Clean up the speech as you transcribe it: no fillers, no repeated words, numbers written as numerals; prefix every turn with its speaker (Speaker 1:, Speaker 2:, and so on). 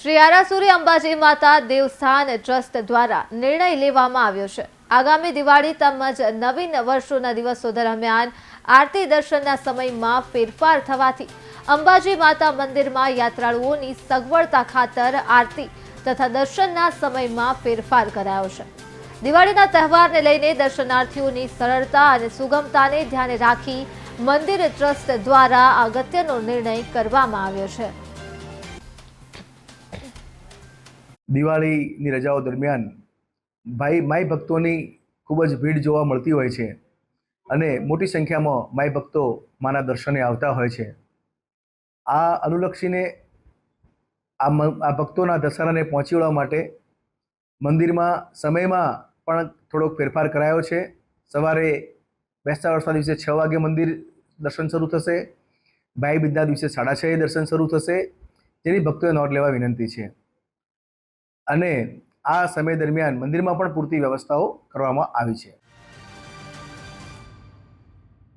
Speaker 1: શ્રી આરાસુરી અંબાજી માતા દેવસ્થાન ટ્રસ્ટ દ્વારા નિર્ણય લેવામાં આવ્યો છે। આગામી દિવાળી તેમજ નવીન વર્ષોના દિવસો દરમિયાન આરતી દર્શનના સમયમાં ફેરફાર થવાથી અંબાજી માતા મંદિરમાં યાત્રાળુઓની સગવડતા ખાતર આરતી તથા દર્શનના સમયમાં ફેરફાર કરાયો છે। દિવાળીના તહેવારને લઈને દર્શનાર્થીઓની સરળતા અને સુગમતાને ધ્યાને રાખી મંદિર ટ્રસ્ટ દ્વારા અગત્યનો નિર્ણય કરવામાં આવ્યો છે।
Speaker 2: દિવાળીની રજાઓ દરમિયાન માઈ ભક્તોની ખૂબ જ ભીડ જોવા મળતી હોય છે અને મોટી સંખ્યામાં માઈ ભક્તો માના દર્શને આવતા હોય છે। આ અનુલક્ષીને આ ભક્તોના દશેરાને પહોંચી વળવા માટે મંદિરમાં સમયમાં પણ થોડોક ફેરફાર કરાયો છે। સવારે બેસતા વર્ષના દિવસે 6 વાગે મંદિર દર્શન શરૂ થશે। ભાઈ બીજના દિવસે 6:30 દર્શન શરૂ થશે, જેની ભક્તોએ નોંધ લેવા વિનંતી છે। અને આ સમય દરમિયાન મંદિરમાં પણ પૂરતી વ્યવસ્થાઓ કરવામાં આવી છે।